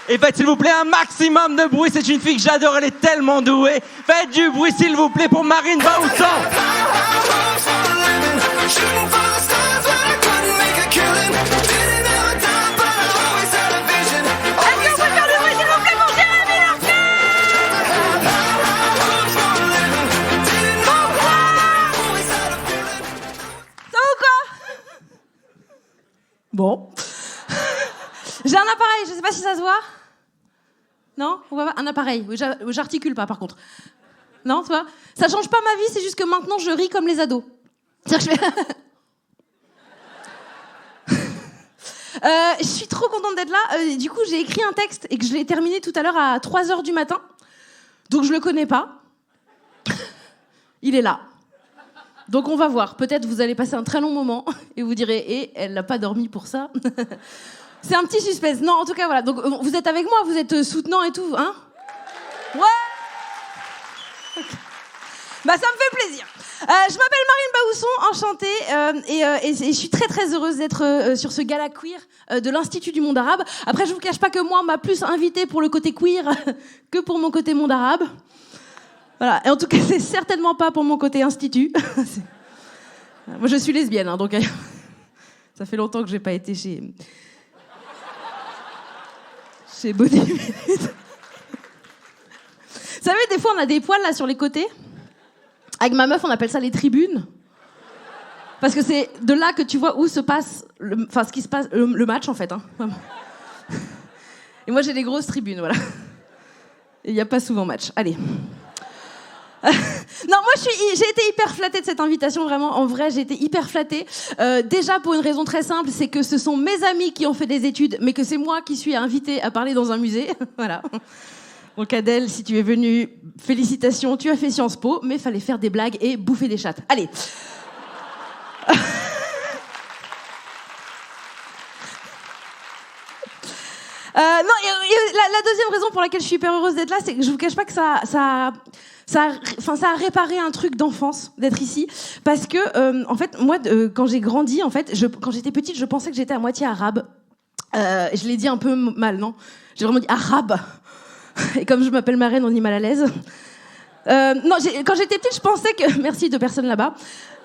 Et faites s'il vous plaît un maximum de bruit, c'est une fille que j'adore, elle est tellement douée. Faites du bruit s'il vous plaît pour Marine Baoussan. Bon. J'ai un appareil, je sais pas si ça se voit. Non? On voit pas? Un appareil. Oui, j'articule pas par contre. Non, tu vois? Ça change pas ma vie, c'est juste que maintenant je ris comme les ados. C'est-à-dire que je suis trop contente d'être là. Du coup, j'ai écrit un texte et que je l'ai terminé tout à l'heure à 3h du matin. Donc je le connais pas. Il est là. Donc on va voir. Peut-être vous allez passer un très long moment et vous direz « Eh, elle n'a pas dormi pour ça ». C'est un petit suspense. Non, en tout cas, voilà. Donc vous êtes avec moi, vous êtes soutenant et tout, hein? Ouais. Okay. Bah ça me fait plaisir. Je m'appelle Marine Baousson, enchantée, et je suis très très heureuse d'être sur ce gala queer de l'Institut du monde arabe. Après, je vous cache pas que moi, on m'a plus invitée pour le côté queer que pour mon côté monde arabe. Voilà. Et en tout cas, c'est certainement pas pour mon côté institut. Moi, je suis lesbienne, hein, donc ça fait longtemps que j'ai pas été chez Body Minute. Vous savez, des fois, on a des poils là sur les côtés. Avec ma meuf, on appelle ça les tribunes. Parce que c'est de là que tu vois où se passe, ce qui se passe, le match en fait. Hein. Et moi, j'ai des grosses tribunes, voilà. Et il n'y a pas souvent match. Allez. Non, moi j'ai été hyper flattée de cette invitation, vraiment. En vrai, j'ai été hyper flattée. Déjà pour une raison très simple, c'est que ce sont mes amis qui ont fait des études, mais que c'est moi qui suis invitée à parler dans un musée. Voilà. Donc Adèle, si tu es venue, félicitations, tu as fait Sciences Po, mais fallait faire des blagues et bouffer des chattes. Allez. Non, la deuxième raison pour laquelle je suis hyper heureuse d'être là, c'est que je vous cache pas que ça a réparé un truc d'enfance d'être ici, parce que en fait moi quand j'ai grandi, en fait, quand j'étais petite, je pensais que j'étais à moitié arabe. Je l'ai dit un peu mal, non? J'ai vraiment dit arabe. Et comme je m'appelle Marine, on est mal à l'aise. Non, quand j'étais petite, je pensais que merci de personnes là-bas.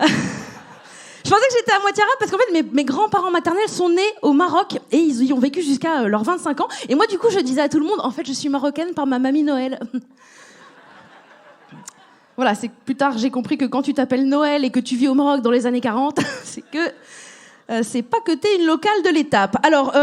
Je pensais que j'étais à moitié arabe parce qu'en fait, mes grands-parents maternels sont nés au Maroc et ils y ont vécu jusqu'à leurs 25 ans. Et moi, du coup, je disais à tout le monde, en fait, je suis marocaine par ma mamie Noël. Voilà, c'est que plus tard, j'ai compris que quand tu t'appelles Noël et que tu vis au Maroc dans les années 40, c'est que c'est pas que t'es une locale de l'étape. Alors,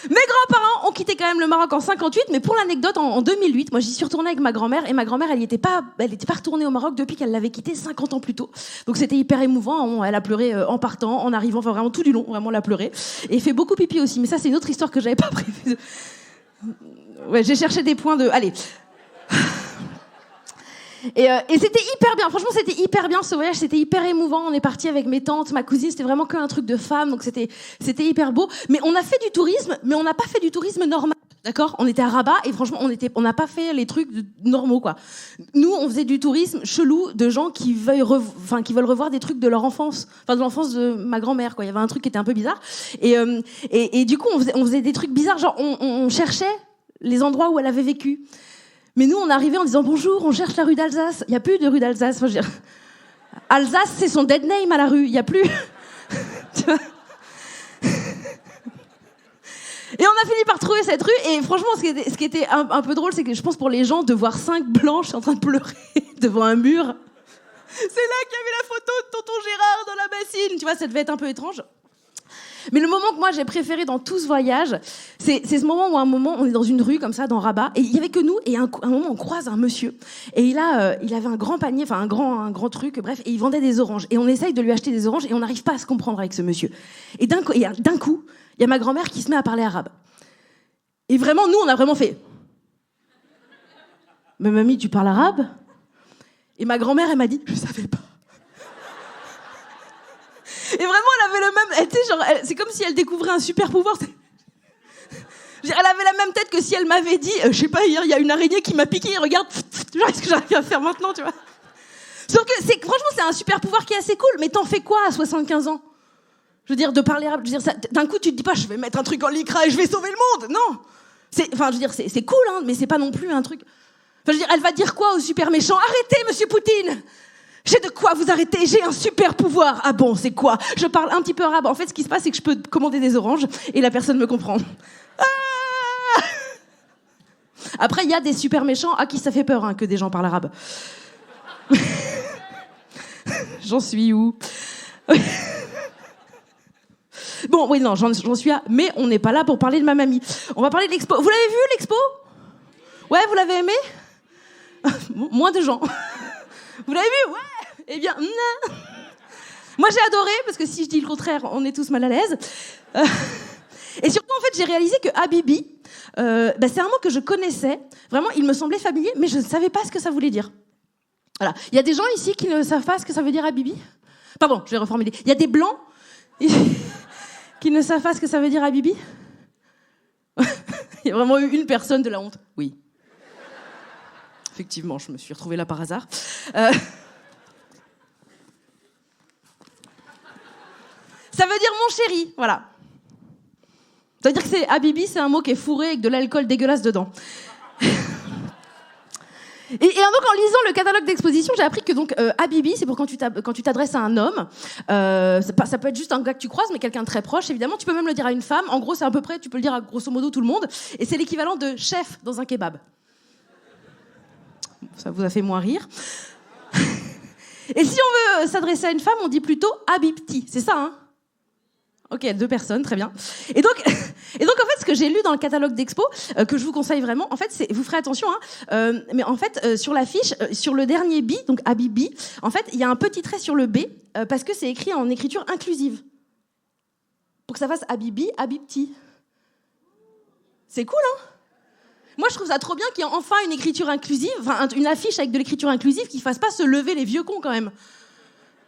mes grands-parents ont quitté quand même le Maroc en 58, mais pour l'anecdote, en 2008, moi j'y suis retournée avec ma grand-mère, et ma grand-mère, elle était pas retournée au Maroc depuis qu'elle l'avait quitté 50 ans plus tôt. Donc c'était hyper émouvant, elle a pleuré en partant, en arrivant, enfin vraiment tout du long, vraiment elle a pleuré. Et fait beaucoup pipi aussi, mais ça c'est une autre histoire que j'avais pas prévue. Ouais, j'ai cherché des points de... Allez. Et c'était hyper bien, franchement c'était hyper bien ce voyage, c'était hyper émouvant, on est parti avec mes tantes, ma cousine, c'était vraiment qu'un truc de femme, donc c'était hyper beau, mais on a fait du tourisme, mais on n'a pas fait du tourisme normal, d'accord? On était à Rabat et franchement on n'a pas fait les trucs normaux quoi. Nous on faisait du tourisme chelou de gens qui veulent revoir des trucs de leur enfance, enfin de l'enfance de ma grand-mère quoi, il y avait un truc qui était un peu bizarre, et du coup on faisait des trucs bizarres, genre on cherchait les endroits où elle avait vécu. Mais nous, on arrivait en disant « Bonjour, on cherche la rue d'Alsace ». Il n'y a plus de rue d'Alsace. Enfin, je veux dire, Alsace, c'est son dead name à la rue. Il n'y a plus... Tu vois. Et on a fini par trouver cette rue. Et franchement, ce qui était un peu drôle, c'est que je pense pour les gens, de voir 5 blanches en train de pleurer devant un mur. C'est là qu'il y avait la photo de tonton Gérard dans la bassine. Tu vois, ça devait être un peu étrange. Mais le moment que moi j'ai préféré dans tout ce voyage, c'est ce moment où on est dans une rue comme ça dans Rabat et il y avait que nous et un moment on croise un monsieur et il avait un grand panier, enfin un grand truc, bref, et il vendait des oranges et on essaye de lui acheter des oranges et on n'arrive pas à se comprendre avec ce monsieur. Et d'un coup, il y a ma grand-mère qui se met à parler arabe. Et vraiment nous on a vraiment fait. Mais mamie, tu parles arabe? Et ma grand-mère elle m'a dit, je savais pas. Et vraiment, elle avait le même... Tu sais, genre, c'est comme si elle découvrait un super pouvoir. Elle avait la même tête que si elle m'avait dit, je sais pas, hier, il y a une araignée qui m'a piqué, regarde, genre, est-ce que j'arrive à faire maintenant, tu vois? Sauf que, franchement, c'est un super pouvoir qui est assez cool, mais t'en fais quoi à 75 ans? Je veux dire, de parler arabe, je veux dire, ça, d'un coup, tu te dis pas, je vais mettre un truc en lycra et je vais sauver le monde. Non. Enfin, je veux dire, c'est cool, hein, mais c'est pas non plus un truc... Enfin, je veux dire, elle va dire quoi au super méchant? Arrêtez, monsieur Poutine! J'ai de quoi vous arrêter, j'ai un super pouvoir. Ah bon, c'est quoi? Je parle un petit peu arabe. En fait, ce qui se passe, c'est que je peux commander des oranges et la personne me comprend. Ah. Après, il y a des super méchants à qui ça fait peur, hein, que des gens parlent arabe. J'en suis où? Bon, oui, non, j'en suis à... Mais on n'est pas là pour parler de ma mamie. On va parler de l'expo. Vous l'avez vu, l'expo? Ouais, vous l'avez aimé? Moins de gens. Vous l'avez vu? Ouais. Eh bien, non. Moi, j'ai adoré, parce que si je dis le contraire, on est tous mal à l'aise. Et surtout, en fait, j'ai réalisé que Habibi, c'est un mot que je connaissais. Vraiment, il me semblait familier, mais je ne savais pas ce que ça voulait dire. Voilà. Il y a des gens ici qui ne savent pas ce que ça veut dire Habibi? Pardon, je vais reformuler. Il y a des blancs qui ne savent pas ce que ça veut dire Habibi? Il y a vraiment eu une personne de la honte. Oui. Effectivement, je me suis retrouvée là par hasard. Ça veut dire mon chéri, voilà. Ça veut dire que c'est Habibi, c'est un mot qui est fourré avec de l'alcool dégueulasse dedans. Et donc, en lisant le catalogue d'exposition, j'ai appris que donc Habibi, c'est pour quand tu t'adresses à un homme. Ça peut être juste un gars que tu croises, mais quelqu'un de très proche, évidemment. Tu peux même le dire à une femme. En gros, c'est à peu près, tu peux le dire à grosso modo tout le monde. Et c'est l'équivalent de chef dans un kebab. Ça vous a fait moins rire. Et si on veut s'adresser à une femme, on dit plutôt Habibti. C'est ça, hein? Ok, 2 personnes, très bien. Et donc, en fait, ce que j'ai lu dans le catalogue d'expo, que je vous conseille vraiment, en fait, vous ferez attention, hein, mais en fait, sur l'affiche, sur le dernier bi, donc Habibi, en fait, il y a un petit trait sur le B, parce que c'est écrit en écriture inclusive. Pour que ça fasse Habibi, Habibti. C'est cool, hein? Moi, je trouve ça trop bien qu'il y ait enfin une écriture inclusive, enfin, une affiche avec de l'écriture inclusive qui fasse pas se lever les vieux cons, quand même.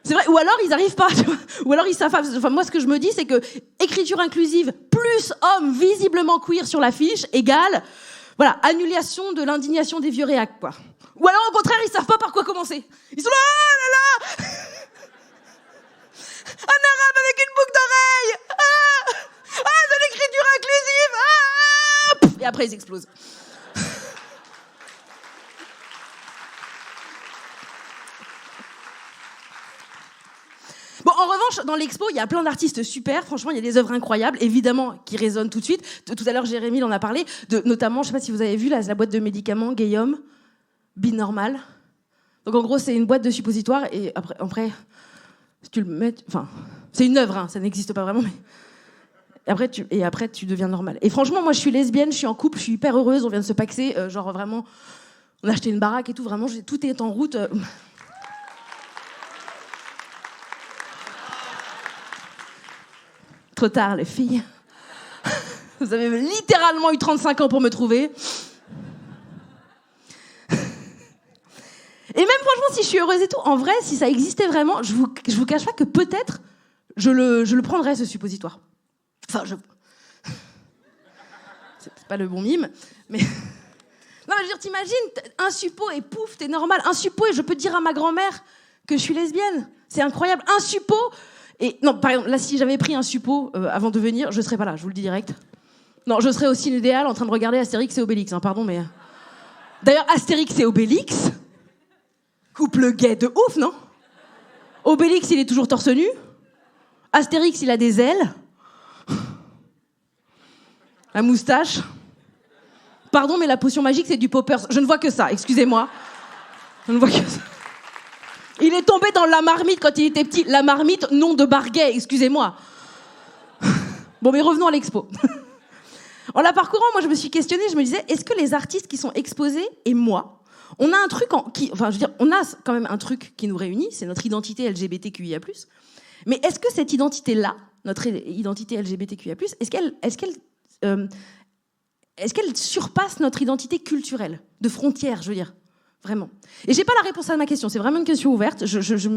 C'est vrai, ou alors ils arrivent pas, tu vois. Ou alors ils savent pas. Enfin, moi, ce que je me dis, c'est que écriture inclusive plus homme visiblement queer sur l'affiche égale, voilà, annulation de l'indignation des vieux réacs, quoi. Ou alors, au contraire, ils savent pas par quoi commencer. Ils sont là, ah là là, un arabe avec une boucle d'oreille, de l'écriture inclusive, et après ils explosent. Bon, en revanche, dans l'expo, il y a plein d'artistes super. Franchement, il y a des œuvres incroyables, évidemment, qui résonnent tout de suite. Tout à l'heure, Jérémy en a parlé, notamment, je sais pas si vous avez vu, la boîte de médicaments Guillaume, Binormal. Donc, en gros, c'est une boîte de suppositoires, et après si tu le mets... Enfin, c'est une œuvre, hein, ça n'existe pas vraiment, mais... Et après, tu deviens normal. Et franchement, moi, je suis lesbienne, je suis en couple, je suis hyper heureuse, on vient de se paxer, genre, vraiment... On a acheté une baraque et tout, vraiment, tout est en route... Trop tard, les filles. Vous avez littéralement eu 35 ans pour me trouver. Et même franchement, si je suis heureuse et tout, en vrai, si ça existait vraiment, je vous cache pas que peut-être je le prendrais, ce suppositoire. Enfin, c'est pas le bon mime, mais... Non, mais je veux dire, t'imagines, un suppo et pouf, t'es normal. Un suppo et je peux dire à ma grand-mère que je suis lesbienne. C'est incroyable. Un suppo... Et non, par exemple, là, si j'avais pris un suppo avant de venir, je serais pas là, je vous le dis direct. Non, je serais aussi l'idéal en train de regarder Astérix et Obélix, hein, pardon, mais... D'ailleurs, Astérix et Obélix, couple gay de ouf, non? Obélix, il est toujours torse nu. Astérix, il a des ailes. La moustache. Pardon, mais la potion magique, c'est du poppers. Je ne vois que ça, excusez-moi. Je ne vois que ça. Il est tombé dans la marmite quand il était petit. La marmite, nom de Barguet, excusez-moi. Bon, mais revenons à l'expo. En la parcourant, moi, je me suis questionnée, je me disais, est-ce que les artistes qui sont exposés et moi, on a un truc on a quand même un truc qui nous réunit, c'est notre identité LGBTQIA+. Mais est-ce que cette identité-là, notre identité LGBTQIA+, est-ce qu'elle surpasse notre identité culturelle, de frontières, je veux dire? Vraiment. Et j'ai pas la réponse à ma question, c'est vraiment une question ouverte.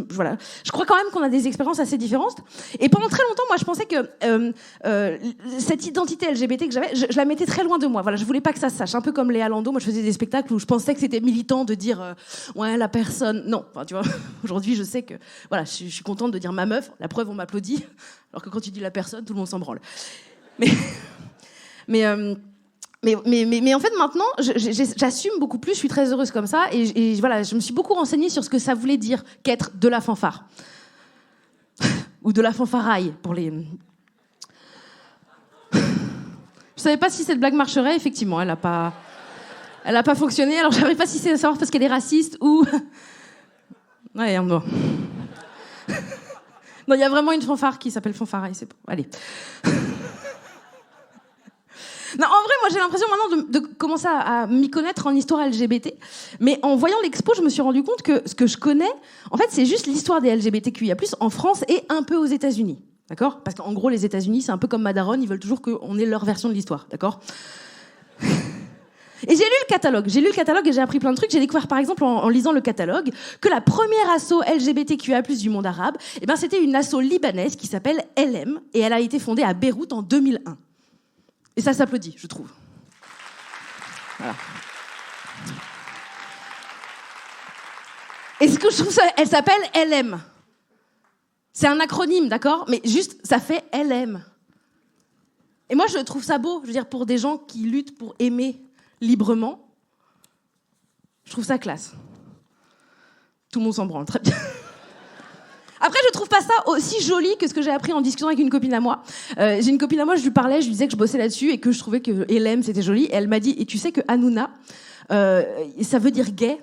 Voilà. Je crois quand même qu'on a des expériences assez différentes. Et pendant très longtemps, moi, je pensais que cette identité LGBT que j'avais, je la mettais très loin de moi. Voilà, je voulais pas que ça se sache. Un peu comme Léa Landau, moi, je faisais des spectacles où je pensais que c'était militant de dire ouais, la personne. Non, enfin, tu vois. Aujourd'hui, je sais que voilà, je suis contente de dire ma meuf. La preuve, on m'applaudit. Alors que quand tu dis la personne, tout le monde s'en branle. Mais en fait, maintenant, j'assume beaucoup plus, je suis très heureuse comme ça, et voilà, je me suis beaucoup renseignée sur ce que ça voulait dire qu'être de la fanfare. Ou de la fanfaraille, pour les... Je savais pas si cette blague marcherait, effectivement, elle a pas fonctionné, alors je savais pas si c'est à savoir parce qu'elle est raciste ou... Ouais, bon. Non, il y a vraiment une fanfare qui s'appelle fanfaraille, c'est bon, allez. Non, en vrai, moi, j'ai l'impression maintenant de commencer à m'y connaître en histoire LGBT. Mais en voyant l'expo, je me suis rendu compte que ce que je connais, en fait, c'est juste l'histoire des LGBTQIA+, en France et un peu aux États-Unis. D'accord ? Parce qu'en gros, les États-Unis, c'est un peu comme Madaron, ils veulent toujours qu'on ait leur version de l'histoire. D'accord ? Et j'ai lu le catalogue et j'ai appris plein de trucs. J'ai découvert, par exemple, en lisant le catalogue, que la première asso LGBTQIA+, du monde arabe, c'était une asso libanaise qui s'appelle LM, et elle a été fondée à Beyrouth en 2001. Et ça s'applaudit, je trouve. Voilà. Et ce que je trouve ça, elle s'appelle LM. C'est un acronyme, d'accord ? Mais juste, ça fait LM. Et moi, je trouve ça beau. Je veux dire, pour des gens qui luttent pour aimer librement, je trouve ça classe. Tout le monde s'en branle, très bien. Après, je trouve pas ça aussi joli que ce que j'ai appris en discutant avec une copine à moi. J'ai une copine à moi, je lui parlais, je lui disais que je bossais là-dessus et que je trouvais que LM, c'était joli. Et elle m'a dit, et tu sais que Hanouna, ça veut dire gay.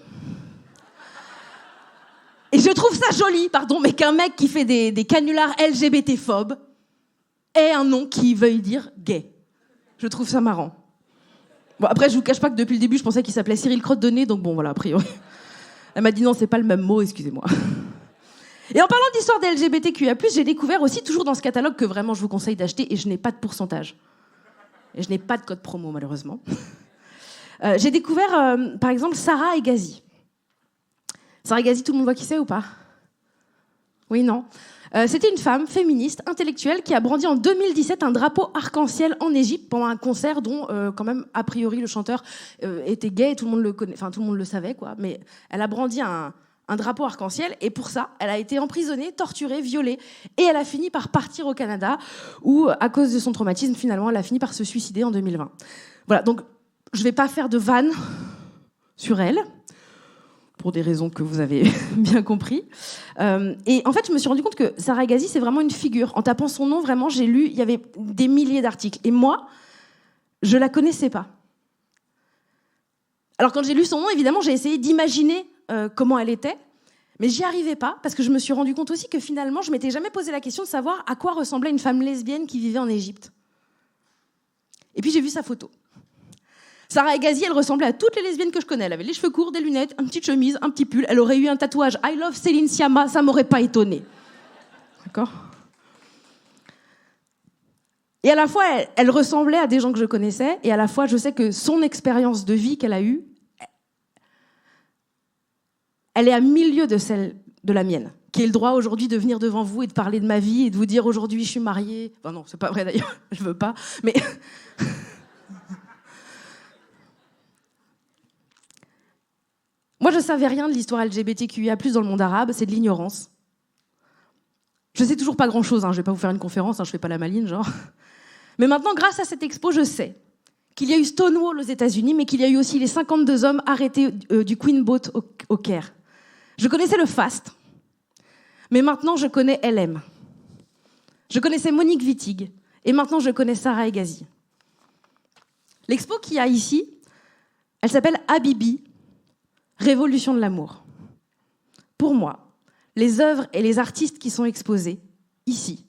Et je trouve ça joli, pardon, mais qu'un mec qui fait des canulars LGBT-phobes ait un nom qui veuille dire gay. Je trouve ça marrant. Bon, après, je vous cache pas que depuis le début, je pensais qu'il s'appelait Cyril Crotte de Nez, donc bon, voilà, a priori. Elle m'a dit non, c'est pas le même mot, excusez-moi. Et en parlant d'histoire des LGBTQIA+, j'ai découvert aussi, toujours dans ce catalogue, que vraiment je vous conseille d'acheter, et je n'ai pas de pourcentage. Et je n'ai pas de code promo, malheureusement. J'ai découvert, par exemple, Sarah Hegazi. Sarah Hegazi, tout le monde voit qui c'est ou pas ? Oui, non. C'était une femme féministe, intellectuelle, qui a brandi en 2017 un drapeau arc-en-ciel en Égypte pendant un concert dont, quand même, a priori, le chanteur était gay, et tout le monde le connaît, enfin, tout le monde le savait, quoi. Mais elle a brandi un drapeau arc-en-ciel, et pour ça, elle a été emprisonnée, torturée, violée, et elle a fini par partir au Canada, où, à cause de son traumatisme, finalement, elle a fini par se suicider en 2020. Voilà, donc, je vais pas faire de vanne sur elle, pour des raisons que vous avez bien compris. Et en fait, je me suis rendu compte que Sarah Hegazi, c'est vraiment une figure. En tapant son nom, vraiment, j'ai lu, il y avait des milliers d'articles. Et moi, je la connaissais pas. Alors, quand j'ai lu son nom, évidemment, j'ai essayé d'imaginer comment elle était, mais j'y arrivais pas, parce que je me suis rendu compte aussi que finalement, je m'étais jamais posé la question de savoir à quoi ressemblait une femme lesbienne qui vivait en Égypte. Et puis j'ai vu sa photo. Sarah Hegazi, elle ressemblait à toutes les lesbiennes que je connais. Elle avait les cheveux courts, des lunettes, une petite chemise, un petit pull. Elle aurait eu un tatouage I love Céline Sciamma, ça m'aurait pas étonnée. D'accord ? Et à la fois, elle ressemblait à des gens que je connaissais, et à la fois, je sais que son expérience de vie qu'elle a eue, elle est à 1000 lieues de celle de la mienne, qui ai le droit aujourd'hui de venir devant vous et de parler de ma vie et de vous dire aujourd'hui je suis mariée. Enfin non, c'est pas vrai d'ailleurs, je veux pas, mais... Moi, je savais rien de l'histoire LGBTQIA+, dans le monde arabe, c'est de l'ignorance. Je sais toujours pas grand-chose, je vais pas vous faire une conférence, je fais pas la maline, genre. Mais maintenant, grâce à cette expo, je sais qu'il y a eu Stonewall aux États-Unis, mais qu'il y a eu aussi les 52 hommes arrêtés du Queen Boat au Caire. Je connaissais le FAST, mais maintenant je connais LM. Je connaissais Monique Wittig, et maintenant je connais Sarah Hegazi. L'expo qu'il y a ici, elle s'appelle Habibi, Révolution de l'amour. Pour moi, les œuvres et les artistes qui sont exposés ici,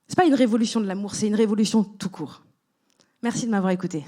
c'est pas une révolution de l'amour, c'est une révolution tout court. Merci de m'avoir écouté.